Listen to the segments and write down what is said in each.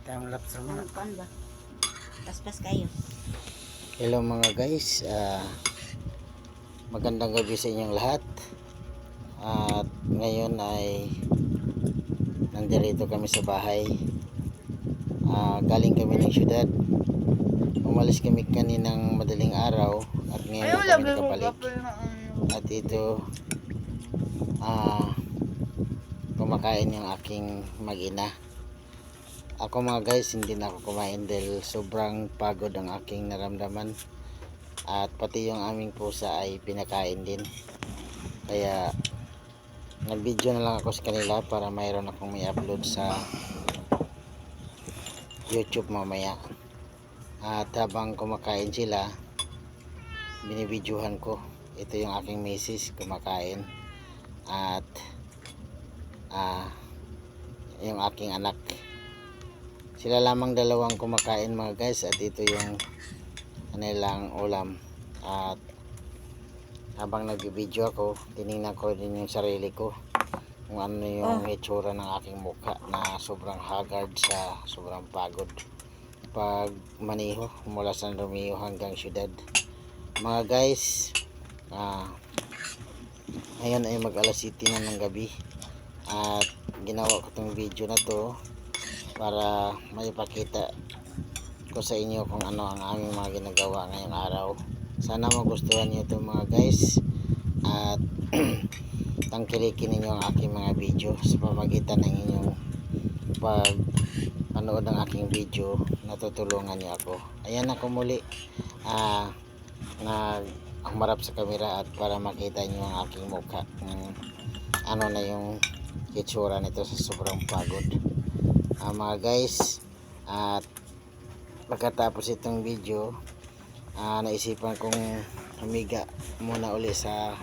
time lapse muna. Kuan ba? Paspas kayo. Hello mga guys, magandang gabi sa inyong lahat. At ngayon ay nandito kami sa bahay. Galing kami ng syudad. Umalis kami kaninang madaling araw at ngayon na kami nakabalik. At ito kumakain yung aking mag-ina. Ako mga guys, hindi na ako kumain dahil sobrang pagod ang aking naramdaman. At pati yung aming pusa ay pinakain din. Kaya nag-video na lang ako sa kanila para mayroon akong may upload sa YouTube mamaya. At habang kumakain sila, binibidyohan ko. Ito yung aking misis kumakain. At yung aking anak. Sila lamang dalawang kumakain mga guys. At ito yung kanilang ulam. At habang nagbibideo ako, tinignan ko din yung sarili ko kung ano yung itsura ng aking mukha na sobrang haggard sa sobrang pagod pag maniho mula San Romeo hanggang syudad. Mga guys, ngayon ay mag alas 7 na ng gabi at ginawa ko tong video na to para maipakita ko sa inyo kung ano ang aming mga ginagawa ngayong araw. Sana magustuhan nyo ito mga guys at tangkilikin ninyo ang aking mga video sa pamagitan ng inyong panood ng aking video. Natutulungan nyo ako. Ayan ako muli na humarap sa camera at para makita nyo ang aking mukha kung ano na yung itsura nito sa sobrang pagod. Mga guys, at pagkatapos itong video, naisipan kong humiga muna uli sa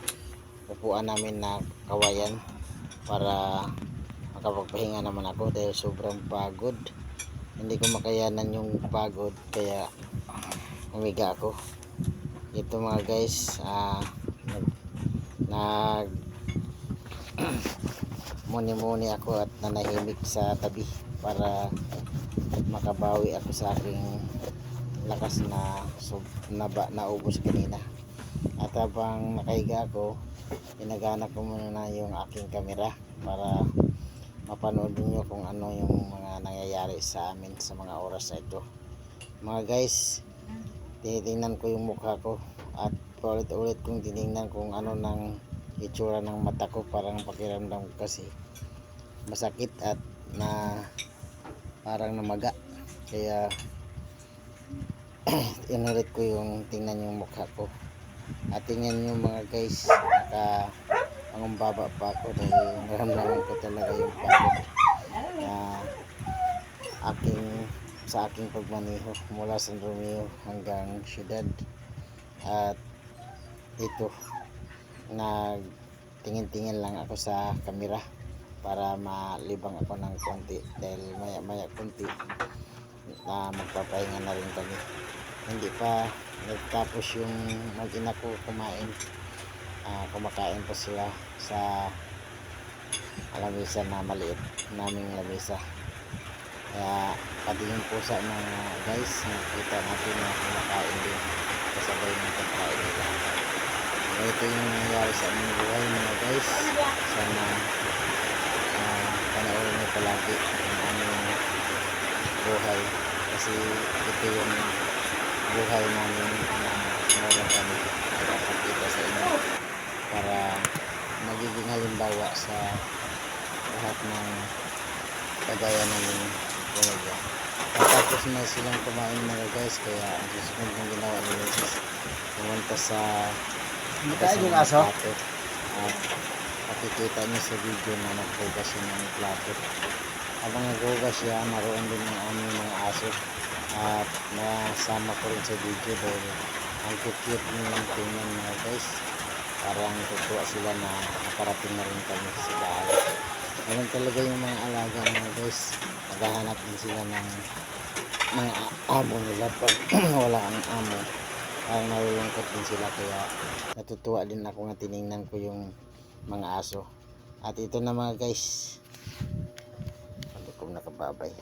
upuan namin na kawayan para makapagpahinga naman ako dahil sobrang pagod. Hindi ko makayanan yung pagod kaya humiga ako. Ito mga guys, nag muni-muni ako at nanahimik sa tabi para makabawi ako sa aking lakas na naubos kanina. At habang nakahiga ako, inagana ko muna na yung aking camera para mapanood niyo kung ano yung mga nangyayari sa amin sa mga oras na ito. Mga guys, tinitingnan ko yung mukha ko at paulit-ulit kong tinignan kung ano ng itsura ng mata ko. Parang pakiramdam ko kasi masakit at na parang namaga, kaya inulit ko yung tingnan yung mukha ko. At tingnan nyo mga guys, pangumbaba pa ako dahil naramdaman ko talaga yung pagod sa aking pagmaniho mula San Romeo hanggang syudad. At ito, nagtingin-tingin lang ako sa camera para malibang ako ng konti dahil maya konti magpapahinga na rin kami. Hindi pa nagtapos yung mag-ina ko kumain. Kumakain pa sila sa lamesa na maliit naming lamesa. Kaya pati yung pusa mga guys, nakita natin na kumakain din kasabay ng pagkain nila. Ito yung nangyayari sa aming buhay mga guys. Sana panoorin nyo palagi ang aming buhay kasi ito yung buhay namin na meron kami ipapakita sa inyo para magiging halimbawa sa lahat ng kagaya namin talaga. Tapos na silang kumain mga guys, kaya ang susunod ng ginawa ni Mrs. pumunta sa Yung aso? plato. At makikita niyo sa video na naghugas siya ng plato. Habang naghugas siya, naroon din ang aming mga aso at nasama ko rin sa video dahil ang cute nilang tingnan mga guys. Parang tutuwa sila na nakarating na rin kami sa bahay. Ganun talaga yung mga alaga mga guys, naghahanap din sila ng mga amo nila pag wala ang amo. Parang nalulungkot din sila, kaya natutuwa din ako na tinignan ko yung mga aso. At ito na mga guys, hindi ko nakababay.